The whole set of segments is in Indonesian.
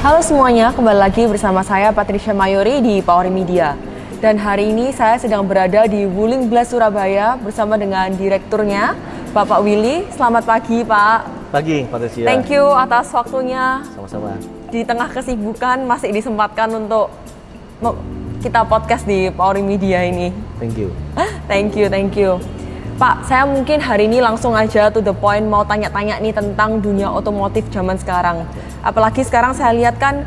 Halo semuanya, kembali lagi bersama saya Patricia Mayori di Power Media. Dan hari ini saya sedang berada di Wuling Blast Surabaya bersama dengan direkturnya, Bapak Willy. Selamat pagi, Pak. Pagi, Patricia. Thank you atas waktunya. Sama-sama. Di tengah kesibukan masih disempatkan untuk kita podcast di Power Media ini. Thank you. Thank you. Pak, saya mungkin hari ini langsung aja to the point mau tanya-tanya nih tentang dunia otomotif zaman sekarang. Apalagi sekarang saya lihat kan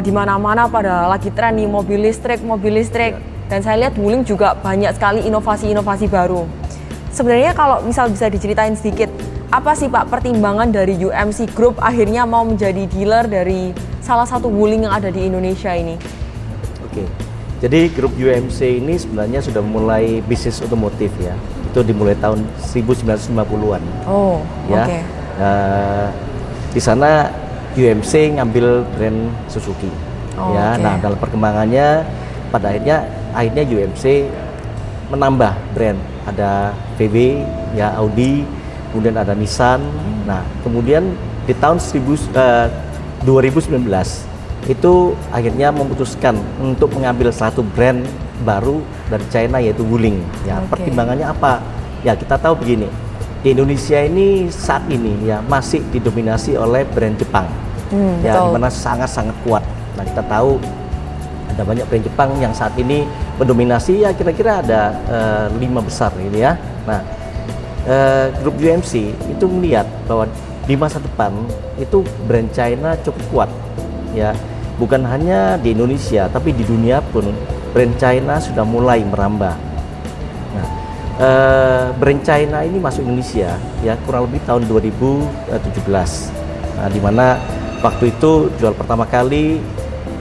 di mana-mana pada lagi tren nih mobil listrik. Dan saya lihat Wuling juga banyak sekali inovasi-inovasi baru. Sebenarnya kalau misal bisa diceritain sedikit, apa sih Pak pertimbangan dari UMC Group akhirnya mau menjadi dealer dari salah satu Wuling yang ada di Indonesia ini? Oke. Jadi grup UMC ini sebenarnya sudah mulai bisnis otomotif ya. Itu dimulai tahun 1950-an. Oh, ya. Oke. Di sana UMC ngambil brand Suzuki. Oh, ya. okay. Nah, dalam perkembangannya pada akhirnya UMC menambah brand. Ada VW, ya Audi, kemudian ada Nissan. Nah, kemudian di tahun 2019 itu akhirnya memutuskan untuk mengambil satu brand baru dari China yaitu Wuling. Ya, Okay. pertimbangannya apa? Ya, kita tahu begini. Di Indonesia ini saat ini ya masih didominasi oleh brand Jepang. Ya, Betul. dimana sangat-sangat kuat. Nah, kita tahu ada banyak brand Jepang yang saat ini mendominasi, ya kira-kira ada 5 besar ini ya. Nah, grup UMC itu melihat bahwa di masa depan itu brand China cukup kuat. Ya, bukan hanya di Indonesia, tapi di dunia pun brand China sudah mulai merambah. Nah, brand China ini masuk Indonesia ya kurang lebih tahun 2017. Nah, di mana waktu itu jual pertama kali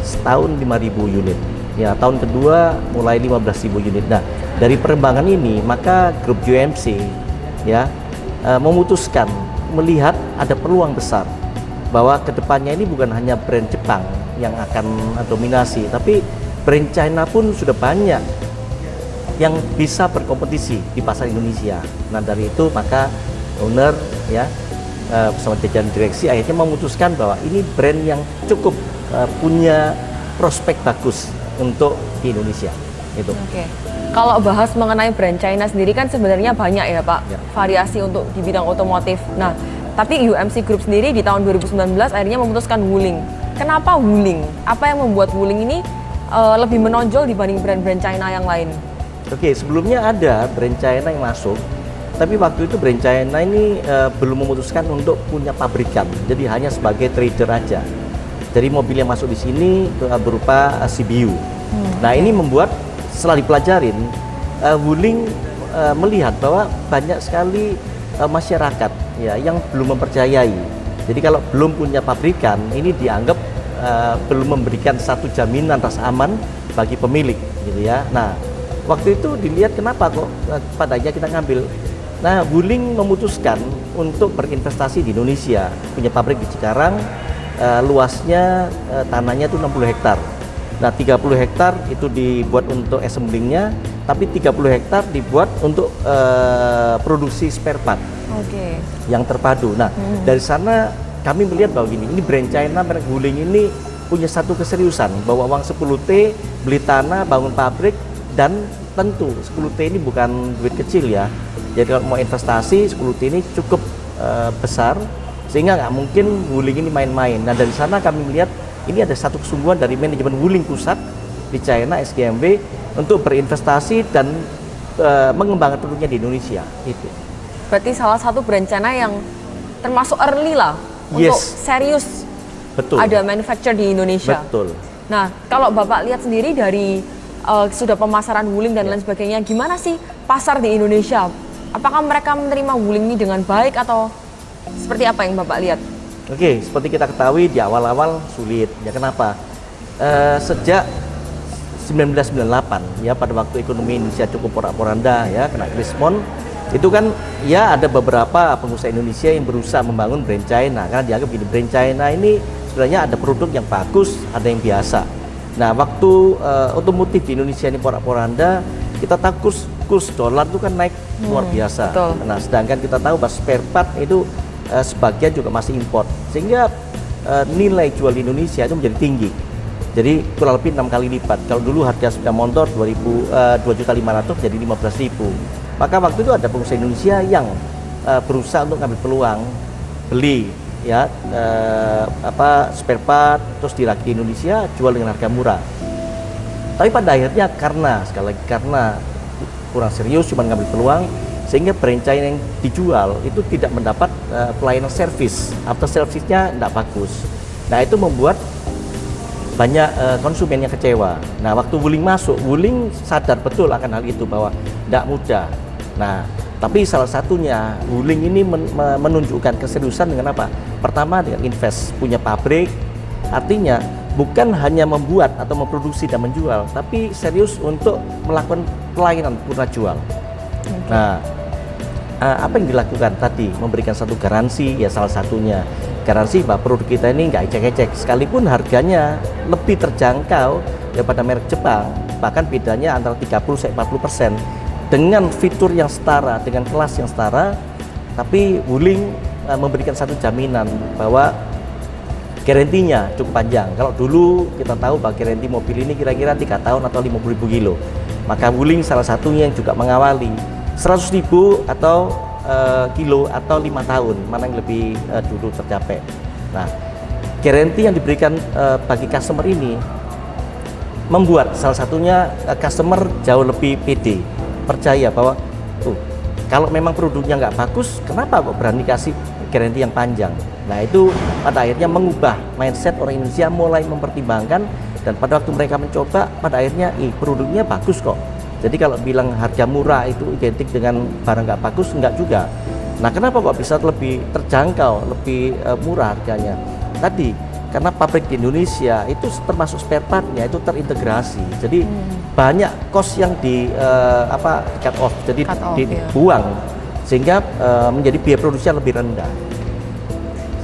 setahun 5.000 unit. Ya, tahun kedua mulai 15.000 unit. Nah, dari perkembangan ini maka grup UMC ya memutuskan melihat ada peluang besar bahwa kedepannya ini bukan hanya brand Jepang yang akan dominasi, tapi brand China pun sudah banyak yang bisa berkompetisi di pasar Indonesia. Nah, dari itu maka owner ya bersama jajaran direksi akhirnya memutuskan bahwa ini brand yang cukup punya prospek bagus untuk di Indonesia. Itu. Oke. Kalau bahas mengenai brand China sendiri kan sebenarnya banyak ya Pak, Ya. variasi untuk di bidang otomotif. Nah, tapi UMC Group sendiri di tahun 2019 akhirnya memutuskan Wuling. Kenapa Wuling? Apa yang membuat Wuling ini lebih menonjol dibanding brand-brand China yang lain? Oke, sebelumnya ada brand China yang masuk, tapi waktu itu brand China ini belum memutuskan untuk punya pabrikan, jadi hanya sebagai trader aja. Jadi mobil yang masuk di sini berupa CBU. Nah, ini membuat setelah dipelajarin, Wuling melihat bahwa banyak sekali masyarakat ya yang belum mempercayai. Jadi kalau belum punya pabrikan, ini dianggap belum memberikan satu jaminan rasa aman bagi pemilik, gitu ya. Nah, waktu itu dilihat kenapa kok padanya kita ngambil. Nah, Wuling memutuskan untuk berinvestasi di Indonesia, punya pabrik di Cikarang, luasnya tanahnya itu 60 hektar. Nah, 30 hektar itu dibuat untuk assemblingnya, tapi 30 hektar dibuat untuk produksi spare part. Oke. Yang terpadu. Nah, dari sana kami melihat bahwa ini brand China merek Wuling ini punya satu keseriusan bahwa uang 10T beli tanah, bangun pabrik, dan tentu 10T ini bukan duit kecil ya. Jadi kalau mau investasi 10T ini cukup besar sehingga nggak mungkin Wuling ini main-main. Nah, dari sana kami melihat ini ada satu kesungguhan dari manajemen Wuling pusat di China SGMW untuk berinvestasi dan mengembangkan produknya di Indonesia. Itu. Berarti salah satu brand China yang termasuk early lah untuk serius Betul. ada manufacture di Indonesia. Betul. Nah, kalau Bapak lihat sendiri dari sudah pemasaran Wuling dan lain sebagainya, gimana sih pasar di Indonesia? Apakah mereka menerima Wuling ini dengan baik atau seperti apa yang Bapak lihat? Oke, seperti kita ketahui di awal-awal sulit. Ya, kenapa? Sejak 1998 ya, pada waktu ekonomi Indonesia cukup porak-poranda ya, kena krismon, itu kan ya ada beberapa pengusaha Indonesia yang berusaha membangun brand China karena dianggap gini, brand China ini sebenarnya ada produk yang bagus, ada yang biasa. Nah, waktu otomotif di Indonesia ini porak-poranda, kita tahu kurs dolar itu kan naik luar biasa. Betul. Nah, sedangkan kita tahu bahwa spare part itu sebagian juga masih import, sehingga nilai jual di Indonesia itu menjadi tinggi. Jadi kurang lebih 6 kali lipat. Kalau dulu harga sepeda motor 2.500.000 jadi 15.000. Maka waktu itu ada pengusaha Indonesia yang berusaha untuk ngambil peluang beli ya spare part terus dirakit di Indonesia, jual dengan harga murah. Tapi pada akhirnya karena kurang serius, cuma ngambil peluang, sehingga franchise yang dijual itu tidak mendapat pelayanan servis, after service-nya tidak bagus. Nah itu membuat banyak konsumen yang kecewa. Nah waktu Wuling masuk, Wuling sadar betul akan hal itu bahwa tidak mudah. Nah tapi salah satunya Wuling ini menunjukkan keseriusan dengan apa? Pertama dengan invest, punya pabrik, artinya bukan hanya membuat atau memproduksi dan menjual, tapi serius untuk melakukan pelayanan purna jual. Nah, apa yang dilakukan tadi? Memberikan satu garansi, ya salah satunya garansi bahwa produk kita ini nggak ecek-ecek, sekalipun harganya lebih terjangkau daripada merek Jepang, bahkan bedanya antara 30-40%, dengan fitur yang setara, dengan kelas yang setara, tapi Wuling memberikan satu jaminan bahwa garantinya cukup panjang. Kalau dulu kita tahu bahwa garanti mobil ini kira-kira 3 tahun atau 50.000 kilo. Maka Wuling salah satunya yang juga mengawali 100.000 atau kilo atau 5 tahun, mana yang lebih dulu tercapai. Nah, garanti yang diberikan bagi customer ini membuat salah satunya customer jauh lebih pede, percaya bahwa kalau memang produknya nggak bagus, kenapa kok berani kasih garansi yang panjang. Nah itu pada akhirnya mengubah mindset orang Indonesia, mulai mempertimbangkan, dan pada waktu mereka mencoba, pada akhirnya produknya bagus kok. Jadi kalau bilang harga murah itu identik dengan barang nggak bagus, enggak juga. Nah kenapa kok bisa lebih terjangkau, lebih murah harganya? Tadi karena pabrik di Indonesia itu termasuk spare part-nya itu terintegrasi. Jadi banyak cost yang cut off, jadi dibuang, sehingga menjadi biaya produksinya lebih rendah.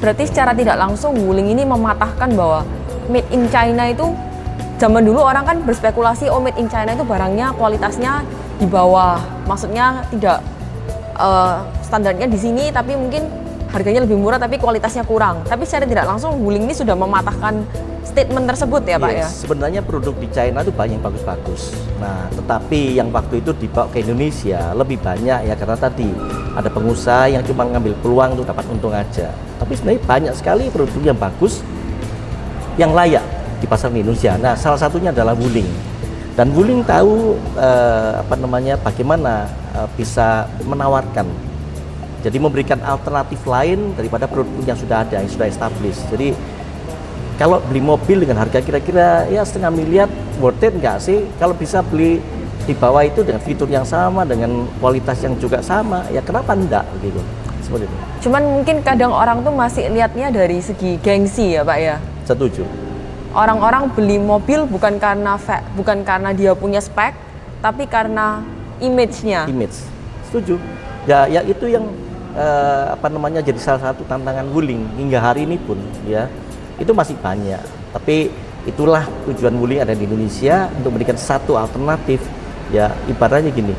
Berarti secara tidak langsung Wuling ini mematahkan bahwa made in China itu, zaman dulu orang kan berspekulasi made in China itu barangnya kualitasnya di bawah, maksudnya tidak standarnya di sini tapi mungkin harganya lebih murah tapi kualitasnya kurang. Tapi secara tidak langsung Wuling ini sudah mematahkan statement tersebut ya Pak ya? Sebenarnya produk di China itu banyak yang bagus-bagus. Nah, tetapi yang waktu itu dibawa ke Indonesia lebih banyak ya karena tadi ada pengusaha yang cuma ngambil peluang untuk dapat untung aja. Tapi sebenarnya banyak sekali produk yang bagus, yang layak di pasar di Indonesia. Nah, salah satunya adalah Wuling. Dan Wuling tahu bagaimana bisa menawarkan. Jadi memberikan alternatif lain daripada produk yang sudah ada, yang sudah established. Jadi kalau beli mobil dengan harga kira-kira ya 500 miliar, worth it nggak sih? Kalau bisa beli di bawah itu dengan fitur yang sama, dengan kualitas yang juga sama, ya kenapa enggak gitu? Seperti itu. Cuman mungkin kadang orang tuh masih lihatnya dari segi gengsi ya Pak ya? Setuju. Orang-orang beli mobil bukan karena dia punya spek, tapi karena image-nya. Image. Setuju. Ya itu yang jadi salah satu tantangan Wuling hingga hari ini pun ya. Itu masih banyak, tapi itulah tujuan Wuling ada di Indonesia untuk memberikan satu alternatif. Ya ibaratnya gini,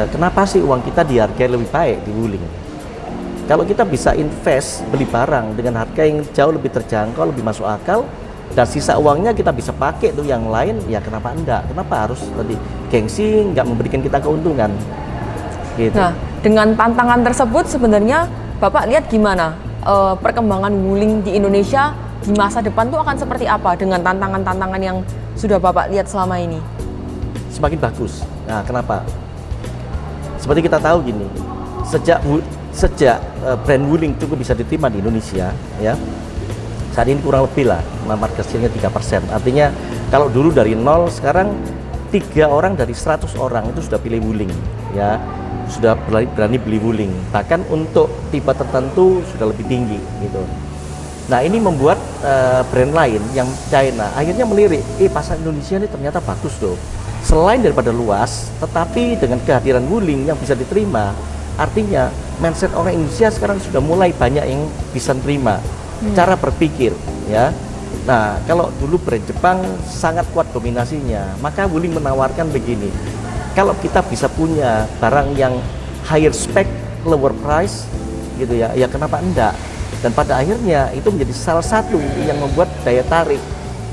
kenapa sih uang kita dihargai lebih baik di Wuling? Kalau kita bisa invest beli barang dengan harga yang jauh lebih terjangkau, lebih masuk akal, dan sisa uangnya kita bisa pakai tuh yang lain, ya kenapa enggak? Kenapa harus tadi gengsi nggak memberikan kita keuntungan? Gitu. Nah, dengan tantangan tersebut sebenarnya Bapak lihat gimana perkembangan Wuling di Indonesia di masa depan tuh akan seperti apa dengan tantangan-tantangan yang sudah Bapak lihat selama ini? Semakin bagus. Nah, kenapa? Seperti kita tahu gini, sejak brand Wuling cukup bisa diterima di Indonesia, ya saat ini kurang lebih lah market share-nya 3%. Artinya kalau dulu dari 0, sekarang 3 orang dari 100 orang itu sudah pilih Wuling, ya sudah berani beli Wuling. Bahkan untuk tipe tertentu sudah lebih tinggi gitu. Nah ini membuat brand lain yang China akhirnya melirik, pasar Indonesia ini ternyata bagus loh. Selain daripada luas, tetapi dengan kehadiran Wuling yang bisa diterima, artinya mindset orang Indonesia sekarang sudah mulai banyak yang bisa terima cara berpikir, ya. Nah kalau dulu brand Jepang sangat kuat dominasinya, maka Wuling menawarkan begini, kalau kita bisa punya barang yang higher spec, lower price gitu ya, ya kenapa enggak? Dan pada akhirnya itu menjadi salah satu yang membuat daya tarik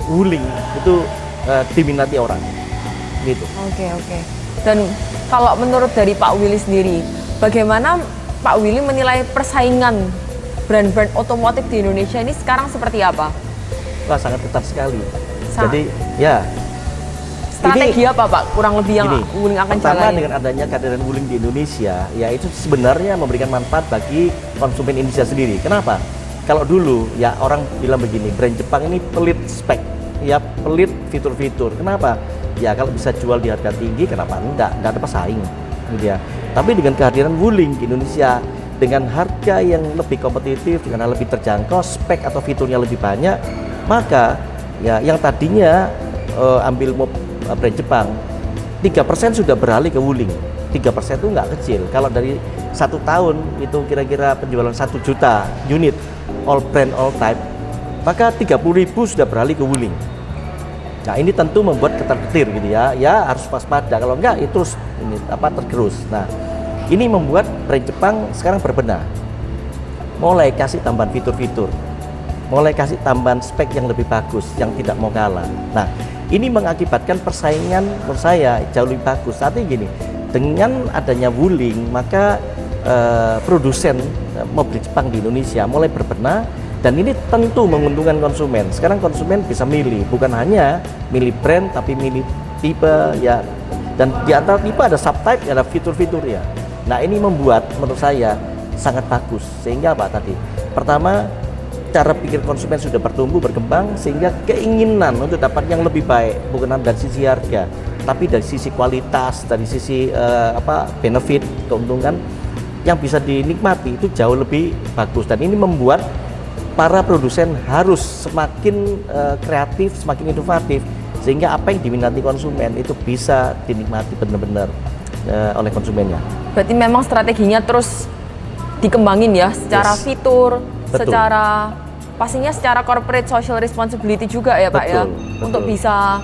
Wuling itu diminati orang. Gitu. Oke, oke. Dan kalau menurut dari Pak Willy sendiri, bagaimana Pak Willy menilai persaingan brand-brand otomotif di Indonesia ini sekarang seperti apa? Wah, sangat ketat sekali. Sangat. Jadi ya Strategi apa Pak kurang lebih yang Wuling akan pertama jalani? dengan adanya kehadiran Wuling di Indonesia, ya itu sebenarnya memberikan manfaat bagi konsumen Indonesia sendiri. Kenapa? Kalau dulu ya orang bilang begini, brand Jepang ini pelit spek, ya pelit fitur-fitur. Kenapa? Ya kalau bisa jual di harga tinggi, kenapa enggak? Enggak ada pesaing, gitu ya. Tapi dengan kehadiran Wuling di Indonesia, dengan harga yang lebih kompetitif, dengan lebih terjangkau, spek atau fiturnya lebih banyak, maka ya yang tadinya ambil brand Jepang, 3% sudah beralih ke Wuling. 3% itu nggak kecil. Kalau dari 1 tahun itu kira-kira penjualan 1 juta unit all brand all type, maka 30.000 sudah beralih ke Wuling. Nah ini tentu membuat ketar-ketir gitu ya. Ya harus waspada. Kalau enggak itu ini tergerus. Nah ini membuat brand Jepang sekarang berbenah, mulai kasih tambahan fitur-fitur, mulai kasih tambahan spek yang lebih bagus, yang tidak mau kalah. Nah ini mengakibatkan persaingan menurut saya jauh lebih bagus. Artinya gini, dengan adanya Wuling, maka produsen mobil Jepang di Indonesia mulai berbenah, dan ini tentu menguntungkan konsumen. Sekarang konsumen bisa milih, bukan hanya milih brand, tapi milih tipe ya. Dan di antara tipe ada subtype, ada fitur-fitur ya. Nah ini membuat menurut saya sangat bagus. Sehingga apa tadi? Pertama, cara pikir konsumen sudah bertumbuh, berkembang, sehingga keinginan untuk dapat yang lebih baik bukan dari sisi harga, tapi dari sisi kualitas, dari sisi benefit, keuntungan yang bisa dinikmati itu jauh lebih bagus. Dan ini membuat para produsen harus semakin kreatif, semakin inovatif, sehingga apa yang diminati konsumen itu bisa dinikmati benar-benar oleh konsumennya. Berarti memang strateginya terus dikembangin ya, secara fitur, Betul. secara pastinya secara corporate social responsibility juga ya Pak ya, Betul. untuk bisa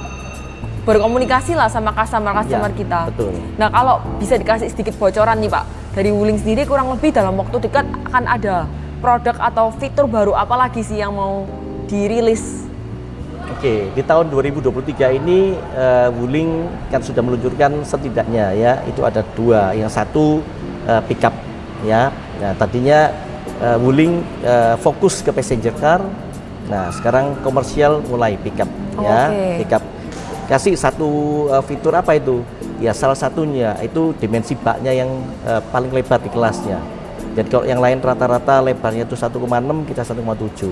berkomunikasi lah sama customer Ya, kita. betul. Nah kalau bisa dikasih sedikit bocoran nih Pak, dari Wuling sendiri kurang lebih dalam waktu dekat akan ada produk atau fitur baru apa lagi sih yang mau dirilis? Oke, di tahun 2023 ini Wuling kan sudah meluncurkan setidaknya ya itu ada 2, yang satu pickup ya. Nah tadinya Wuling fokus ke passenger car. Nah sekarang komersial mulai pickup ya. Pickup kasih satu fitur apa itu ya, salah satunya itu dimensi baknya yang paling lebar di kelasnya. Jadi kalau yang lain rata-rata lebarnya itu 1,6, kita 1,7.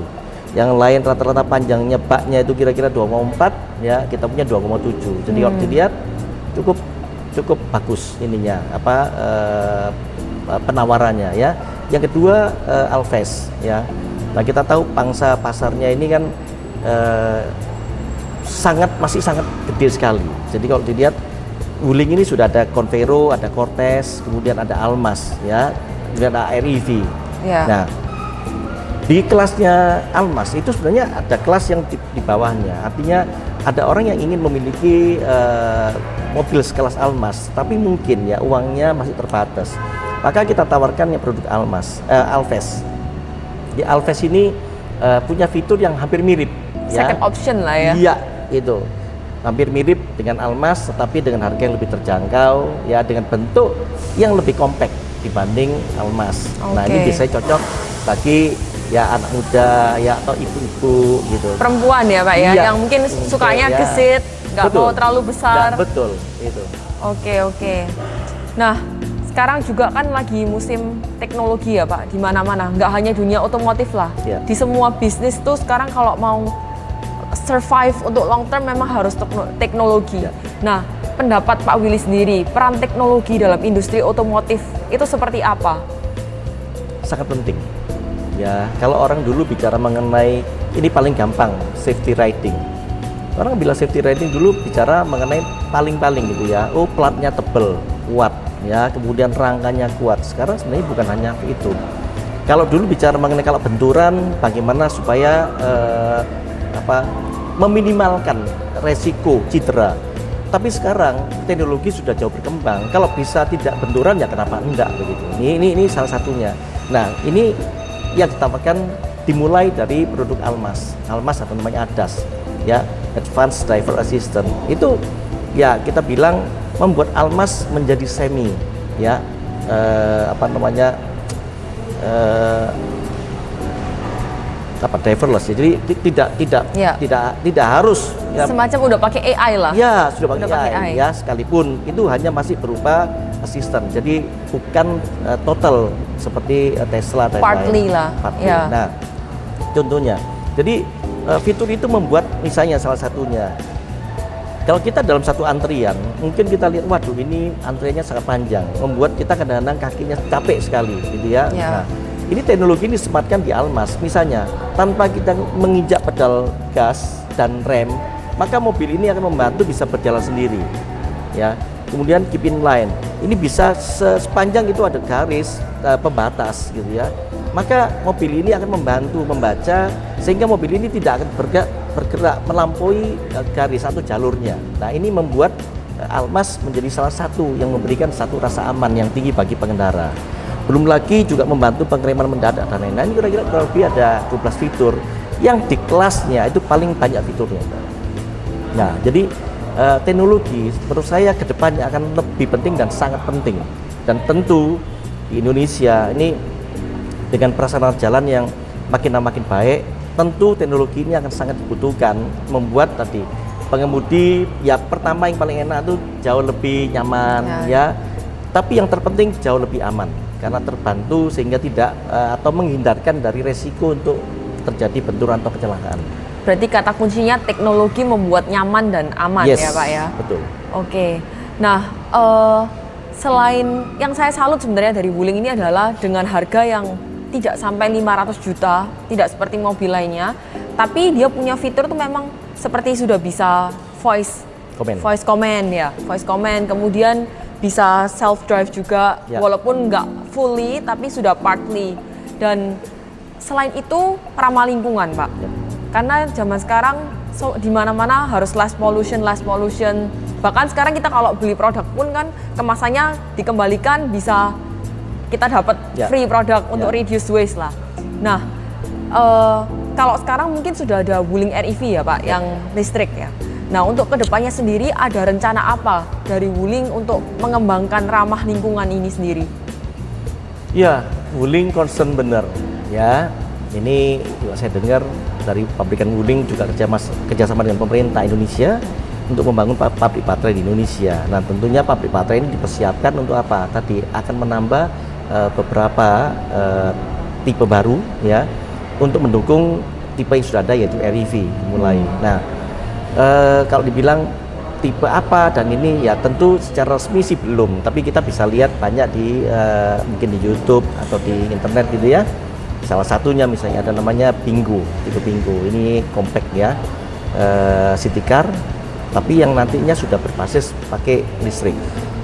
Yang lain rata-rata panjangnya baknya itu kira-kira 2,4 ya, kita punya 2,7. Jadi kalau dilihat cukup bagus ininya penawarannya ya. Yang kedua Alphest ya. Nah kita tahu pangsa pasarnya ini kan masih sangat gede sekali. Jadi kalau dilihat Wuling ini sudah ada Convero, ada Cortez, kemudian ada Almas ya, kemudian ada REV. Yeah. Nah di kelasnya Almas itu sebenarnya ada kelas yang di bawahnya. Artinya ada orang yang ingin memiliki mobil sekelas Almas, tapi mungkin ya uangnya masih terbatas. Maka kita tawarkan yang produk Alphest. Di Alphest ini punya fitur yang hampir mirip. Second option lah ya. Iya, itu hampir mirip dengan Almas, tetapi dengan harga yang lebih terjangkau, ya dengan bentuk yang lebih kompak dibanding Almas. Nah ini biasanya cocok bagi ya anak muda ya atau ibu-ibu gitu. Perempuan ya Pak ya, Iya, yang mungkin sukanya ya. gesit, nggak mau terlalu besar. Betul, itu. Oke. Nah, sekarang juga kan lagi musim teknologi ya Pak, di mana-mana. Nggak hanya dunia otomotif lah. Ya. Di semua bisnis tuh sekarang kalau mau survive untuk long term memang harus teknologi. Ya. Nah, pendapat Pak Willy sendiri, peran teknologi dalam industri otomotif itu seperti apa? Sangat penting. Ya, kalau orang dulu bicara mengenai ini paling gampang, safety riding. Orang bilang safety riding dulu bicara mengenai paling-paling gitu ya. Oh, platnya tebel, kuat ya, kemudian rangkanya kuat. Sekarang sebenarnya bukan hanya itu. Kalau dulu bicara mengenai kalau benturan, bagaimana supaya meminimalkan resiko cedera. Tapi sekarang teknologi sudah jauh berkembang. Kalau bisa tidak benturan ya kenapa enggak begitu. Ini salah satunya. Nah ini yang ditawarkan dimulai dari produk Almas atau namanya ADAS, ya, Advanced Driver Assistant. Itu ya kita bilang membuat Almas menjadi semi, ya, driverless. Jadi tidak harus, ya, semacam udah pakai AI lah. ya sudah pakai Udah pakai AI, AI. ya, sekalipun itu hanya masih berupa assistant. Jadi bukan total seperti Tesla dan Partly lain. lah, Partly. ya. Nah, contohnya, jadi fitur itu membuat, misalnya salah satunya, kalau kita dalam satu antrian, mungkin kita lihat, waduh ini antriannya sangat panjang, membuat kita kadang-kadang kakinya capek sekali, gitu ya. Ya. Nah, ini teknologi ini disematkan di Almas, misalnya tanpa kita menginjak pedal gas dan rem, maka mobil ini akan membantu bisa berjalan sendiri, ya. Kemudian keep in line, ini bisa sepanjang itu ada garis pembatas, gitu ya. Maka mobil ini akan membantu membaca sehingga mobil ini tidak akan bergerak melampaui garis atau jalurnya. Nah, ini membuat Almas menjadi salah satu yang memberikan satu rasa aman yang tinggi bagi pengendara. Belum lagi juga membantu pengereman mendadak dan lain-lain. Kira-kira kurang lebih ada 12 fitur yang di kelasnya itu paling banyak fiturnya. Nah, jadi teknologi menurut saya ke depannya akan lebih penting dan sangat penting. Dan tentu di Indonesia ini dengan prasarana jalan yang makin lama makin baik, tentu teknologi ini akan sangat dibutuhkan, membuat tadi pengemudi ya pertama yang paling enak itu jauh lebih nyaman, ya. Tapi yang terpenting jauh lebih aman karena terbantu sehingga tidak atau menghindarkan dari resiko untuk terjadi benturan atau kecelakaan. Berarti kata kuncinya teknologi membuat nyaman dan aman, Yes, ya Pak ya? betul. Oke. Nah, selain yang saya salut sebenarnya dari Wuling ini adalah dengan harga yang tidak sampai 500 juta, tidak seperti mobil lainnya, tapi dia punya fitur tuh memang seperti sudah bisa voice command, ya, voice command, kemudian bisa self drive juga, ya, walaupun nggak fully tapi sudah partly. Dan selain itu ramah lingkungan, Pak, ya. Karena zaman sekarang di mana-mana harus less pollution. Bahkan sekarang kita kalau beli produk pun kan kemasannya dikembalikan, bisa kita dapat free produk untuk reduce waste lah. Nah, kalau sekarang mungkin sudah ada Wuling REV ya Pak, yang listrik ya. Nah, untuk kedepannya sendiri ada rencana apa dari Wuling untuk mengembangkan ramah lingkungan ini sendiri? Ya, Wuling concern benar, ya. Ini juga saya dengar dari pabrikan Wuling juga kerjasama dengan pemerintah Indonesia untuk membangun pabrik baterai di Indonesia. Nah, tentunya pabrik baterai ini dipersiapkan untuk apa? Tadi akan menambah beberapa tipe baru, ya, untuk mendukung tipe yang sudah ada yaitu REV mulai. Nah, kalau dibilang tipe apa dan ini ya tentu secara resmi sih belum, tapi kita bisa lihat banyak di mungkin di YouTube atau di internet gitu ya. Salah satunya misalnya ada namanya Pingo, tipe Pingo. Ini compact ya, city car, tapi yang nantinya sudah berbasis pakai listrik.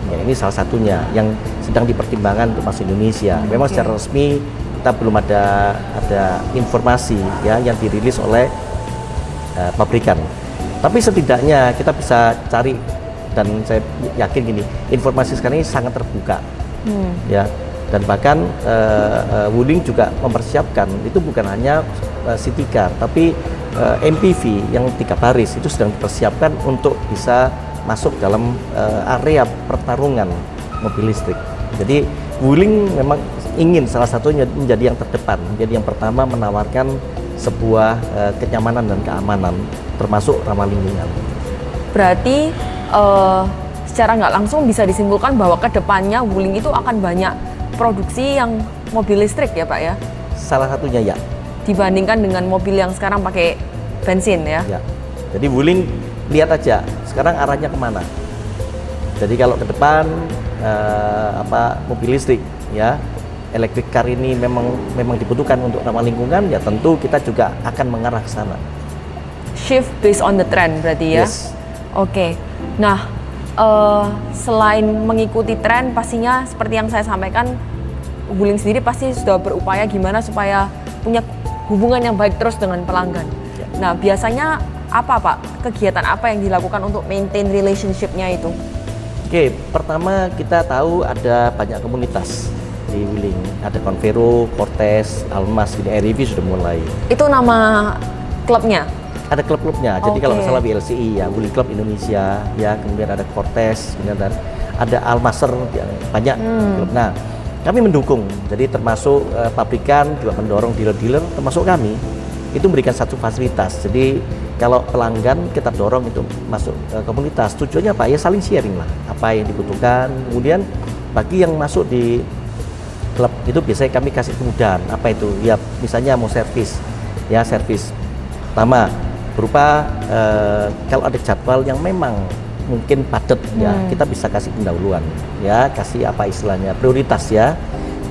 Ya, ini salah satunya yang sedang dipertimbangkan untuk masuk Indonesia. Memang secara resmi kita belum ada informasi ya yang dirilis oleh pabrikan. Tapi setidaknya kita bisa cari, dan saya yakin gini, informasi sekarang ini sangat terbuka, ya. Dan bahkan Wuling juga mempersiapkan itu bukan hanya city car, tapi MPV yang 3 baris itu sedang dipersiapkan untuk bisa masuk dalam area pertarungan mobil listrik. Jadi Wuling memang ingin salah satunya menjadi yang terdepan, menjadi yang pertama menawarkan sebuah kenyamanan dan keamanan, termasuk ramah lingkungan. Berarti secara nggak langsung bisa disimpulkan bahwa kedepannya Wuling itu akan banyak produksi yang mobil listrik ya Pak ya? Salah satunya ya. Dibandingkan dengan mobil yang sekarang pakai bensin ya? Ya. Jadi Wuling lihat aja sekarang arahnya kemana. Jadi kalau ke depan mobil listrik ya, electric car ini memang dibutuhkan untuk ramah lingkungan, ya tentu kita juga akan mengarah ke sana. Shift based on the trend berarti ya? Yes. Oke. Nah, selain mengikuti tren, pastinya seperti yang saya sampaikan, Wuling sendiri pasti sudah berupaya gimana supaya punya hubungan yang baik terus dengan pelanggan. Ya. Nah, biasanya apa Pak? Kegiatan apa yang dilakukan untuk maintain relationship-nya itu? Oke, pertama kita tahu ada banyak komunitas di Wuling. Ada Convero, Cortez, Almas, ini REV sudah mulai. Itu nama klubnya? Ada klub-klubnya. Jadi kalau Oke. nggak salah WLCI ya, Wuling Club Indonesia ya, kemudian ada Cortez, kemudian ada Almaser, ya, banyak klub. Nah, kami mendukung. Jadi termasuk pabrikan juga mendorong dealer-dealer, termasuk kami itu memberikan satu fasilitas. Jadi kalau pelanggan kita dorong untuk masuk komunitas, tujuannya apa? Ya saling sharing lah, apa yang dibutuhkan. Kemudian bagi yang masuk di klub itu biasanya kami kasih kemudahan. Apa itu? Ya misalnya mau servis, ya servis. Pertama berupa kalau ada jadwal yang memang mungkin padat ya, kita bisa kasih pendahuluan, ya kasih apa istilahnya prioritas ya.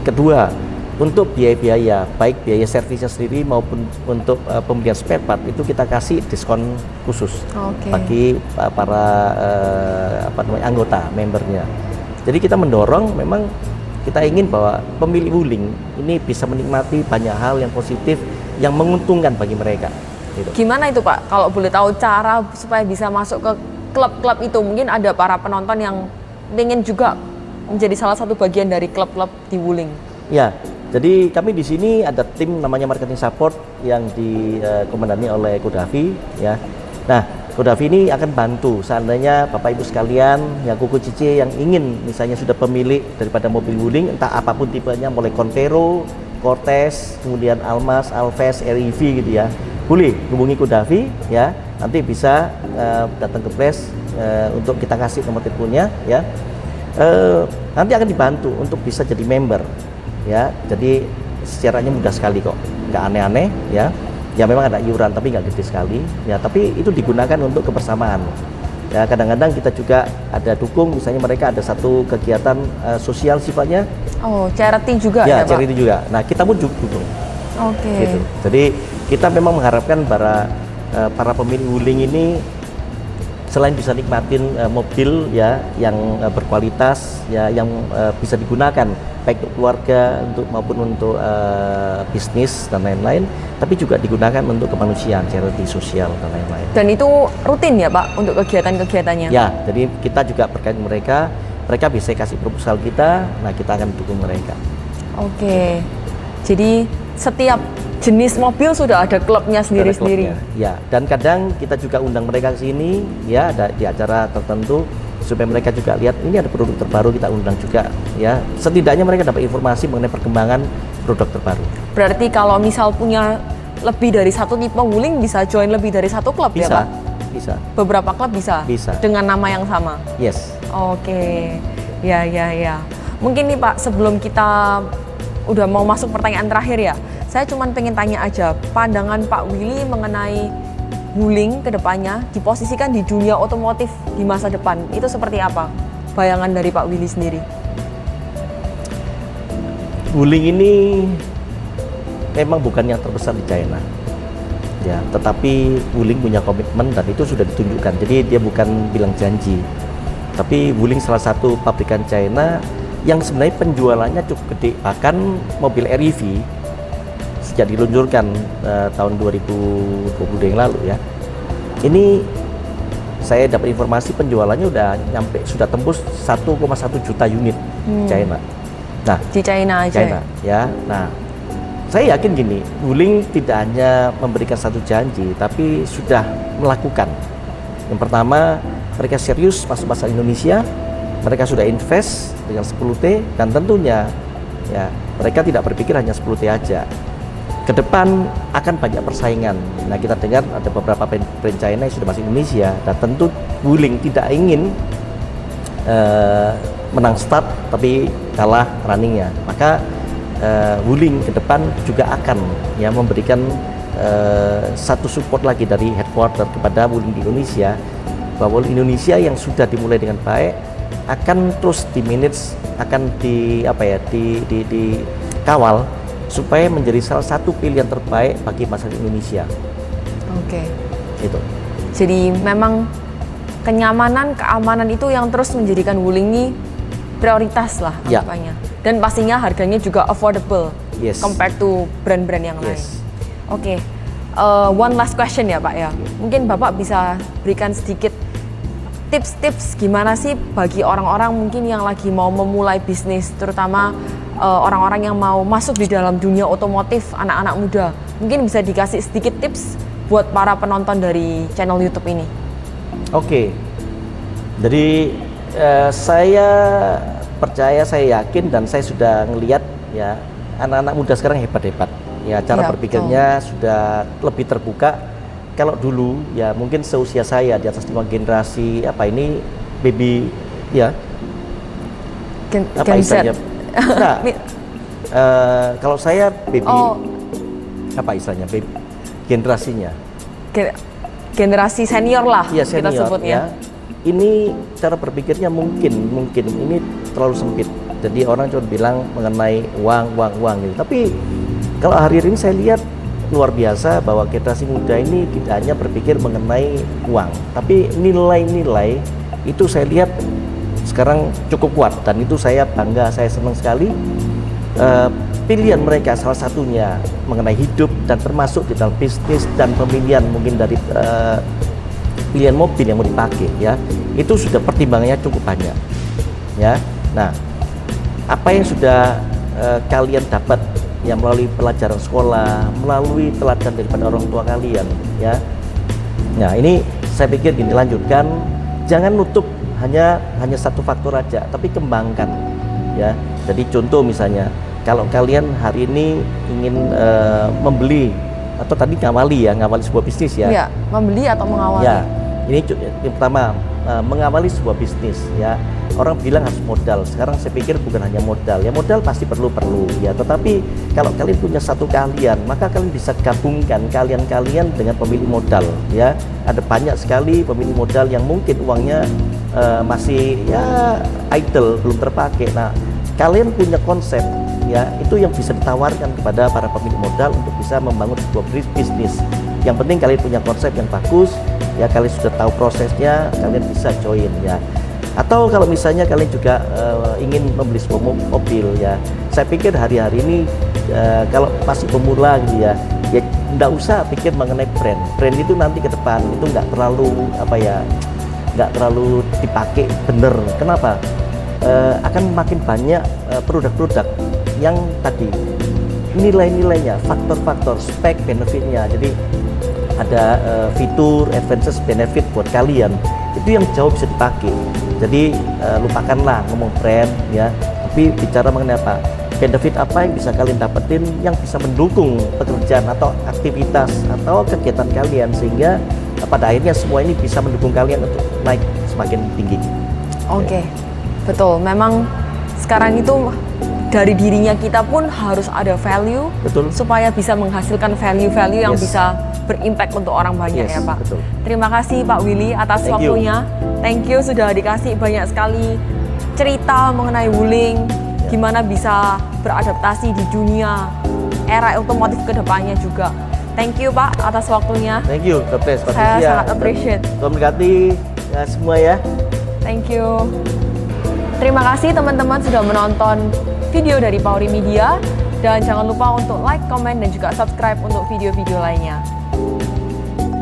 Kedua, untuk biaya-biaya, baik biaya servisnya sendiri maupun untuk pembelian spare part itu kita kasih diskon khusus bagi para anggota membernya. Jadi kita mendorong, memang kita ingin bahwa pemilik Wuling ini bisa menikmati banyak hal yang positif yang menguntungkan bagi mereka. Gitu. Gimana itu Pak? Kalau boleh tahu cara supaya bisa masuk ke klub-klub itu, mungkin ada para penonton yang ingin juga menjadi salah satu bagian dari klub-klub di Wuling. Ya. Jadi kami di sini ada tim namanya marketing support yang dikomandani oleh Kodavi ya. Nah, Kodavi ini akan bantu seandainya Bapak Ibu sekalian yang kuku cici yang ingin misalnya sudah pemilik daripada mobil Wuling entah apapun tipenya, mulai Convero, Cortez, kemudian Almas, Alves, REV gitu ya. Boleh hubungi Kodavi ya. Nanti bisa datang ke press untuk kita kasih nomor teleponnya ya. Nanti akan dibantu untuk bisa jadi member. Ya, jadi secaranya mudah sekali kok, nggak aneh-aneh ya. Ya memang ada iuran tapi nggak gede sekali ya, tapi itu digunakan untuk kebersamaan. Ya kadang-kadang kita juga ada dukung, misalnya mereka ada satu kegiatan sosial sifatnya. Oh, charity juga ya? Ya, Charity Pak? juga. Nah kita pun dukung. Oke. Gitu. Jadi kita memang mengharapkan para pemilik Wuling ini selain bisa nikmatin mobil ya yang berkualitas ya, yang bisa digunakan baik untuk keluarga maupun untuk bisnis dan lain-lain, tapi juga digunakan untuk kemanusiaan, charity sosial dan lain-lain. Dan itu rutin ya Pak untuk kegiatan-kegiatannya? Ya, jadi kita juga berkait mereka bisa kasih proposal kita, nah kita akan dukung mereka. Oke, jadi setiap jenis mobil sudah ada klubnya sendiri-sendiri. Ya, dan kadang kita juga undang mereka ke sini ya, ada di acara tertentu supaya mereka juga lihat ini ada produk terbaru, kita undang juga ya. Setidaknya mereka dapat informasi mengenai perkembangan produk terbaru. Berarti kalau misal punya lebih dari satu tipe Wuling bisa join lebih dari satu klub ya Pak? Bisa. Beberapa klub bisa? Bisa. Dengan nama yang sama? Yes. Oke, ya. Mungkin nih Pak, sebelum kita udah mau masuk pertanyaan terakhir ya, saya cuma pengen tanya aja, pandangan Pak Willy mengenai Wuling ke depannya diposisikan di dunia otomotif di masa depan, itu seperti apa? Bayangan dari Pak Willy sendiri. Wuling ini memang bukan yang terbesar di China. Ya, tetapi Wuling punya komitmen dan itu sudah ditunjukkan. Jadi dia bukan bilang janji. Tapi Wuling salah satu pabrikan China yang sebenarnya penjualannya cukup gede. Bahkan mobil REV sejak diluncurkan tahun 2020 yang lalu ya. Ini saya dapat informasi penjualannya sudah tembus 1,1 juta unit China. Nah, di China aja. Ya. Nah, saya yakin gini, Wuling tidak hanya memberikan satu janji, tapi sudah melakukan. Yang pertama, mereka serius masuk pasar Indonesia, mereka sudah invest dengan 10T, dan tentunya ya mereka tidak berpikir hanya 10T aja. Ke depan akan banyak persaingan. Nah, kita dengar ada beberapa brand China yang sudah masuk Indonesia, dan tentu Wuling tidak ingin menang start tapi kalah runningnya. Maka Wuling ke depan juga akan ya memberikan satu support lagi dari headquarter kepada Wuling di Indonesia, bahwa Indonesia yang sudah dimulai dengan baik akan terus di-manage, akan dikawal supaya menjadi salah satu pilihan terbaik bagi masyarakat Indonesia. Oke. Itu. Jadi memang kenyamanan, keamanan itu yang terus menjadikan Wuling ini prioritas lah anggapannya. Dan pastinya harganya juga affordable compared to brand-brand yang lain. Oke. One last question ya Pak ya. Mungkin Bapak bisa berikan sedikit tips-tips gimana sih bagi orang-orang mungkin yang lagi mau memulai bisnis, terutama orang-orang yang mau masuk di dalam dunia otomotif, anak-anak muda? Mungkin bisa dikasih sedikit tips buat para penonton dari channel YouTube ini. Oke, jadi saya percaya, saya yakin, dan saya sudah ngelihat ya anak-anak muda sekarang hebat-hebat. Ya, cara Ya, berpikirnya sudah lebih terbuka. Kalau dulu ya mungkin seusia saya di atas 5 generasi apa ini baby ya apa Gen Z. istilahnya? Nah, kalau saya baby Oh, apa istilahnya baby generasinya? generasi senior lah Ya kita senior sebutnya. ya. Ini cara berpikirnya mungkin ini terlalu sempit. Jadi orang cuma bilang mengenai uang gitu. Tapi kalau hari ini saya lihat luar biasa bahwa generasi muda ini tidak hanya berpikir mengenai uang, tapi nilai-nilai itu saya lihat sekarang cukup kuat, dan itu saya bangga, saya senang sekali. Pilihan mereka salah satunya mengenai hidup dan termasuk di dalam bisnis dan pemilihan mungkin dari pilihan mobil yang mau dipakai ya, itu sudah pertimbangannya cukup banyak ya. Nah, apa yang sudah kalian dapat ya melalui pelajaran sekolah, melalui teladan daripada orang tua kalian ya. Nah, ini saya pikir gini, lanjutkan, jangan nutup hanya satu faktor aja, tapi kembangkan ya. Jadi contoh misalnya, kalau kalian hari ini ingin membeli atau tadi ngawali sebuah bisnis ya. Iya, membeli atau mengawali. Ya, ini yang pertama, mengawali sebuah bisnis ya. Orang bilang harus modal. Sekarang saya pikir bukan hanya modal. Ya modal pasti perlu ya. Tetapi kalau kalian punya satu keahlian, maka kalian bisa gabungkan kalian dengan pemilik modal ya. Ada banyak sekali pemilik modal yang mungkin uangnya masih ya idle, belum terpakai. Nah, kalian punya konsep ya, itu yang bisa ditawarkan kepada para pemilik modal untuk bisa membangun sebuah bisnis. Yang penting kalian punya konsep yang bagus ya, kalian sudah tahu prosesnya, kalian bisa join ya. Atau kalau misalnya kalian juga ingin membeli sebuah mobil ya, saya pikir hari-hari ini kalau masih pemula gitu ya nggak usah pikir mengenai brand itu nanti ke depan itu nggak terlalu dipakai bener. Kenapa? Akan makin banyak produk-produk yang tadi nilai-nilainya, faktor-faktor, spek, benefitnya. Jadi ada fitur, advances, benefit buat kalian itu yang jauh bisa dipakai. Jadi lupakanlah ngomong brand ya, tapi bicara mengenai apa, benefit apa yang bisa kalian dapetin yang bisa mendukung pekerjaan atau aktivitas atau kegiatan kalian, sehingga pada akhirnya semua ini bisa mendukung kalian untuk naik semakin tinggi. Oke. Betul, memang sekarang itu dari dirinya kita pun harus ada value. Betul. Supaya bisa menghasilkan value-value yang Yes. bisa berimpact untuk orang banyak. Yes, ya Pak. betul. Terima kasih Pak Willy atas Thank you. waktunya. Thank you sudah dikasih banyak sekali cerita mengenai Wuling, gimana bisa beradaptasi di dunia era otomotif ke depannya juga. Thank you Pak atas waktunya. Thank you, God bless, Saya Patricia. sangat appreciate. Tuhan berkati ya, semua ya. Thank you. Terima kasih teman-teman sudah menonton video dari Pauri Media, dan jangan lupa untuk like, comment, dan juga subscribe untuk video-video lainnya.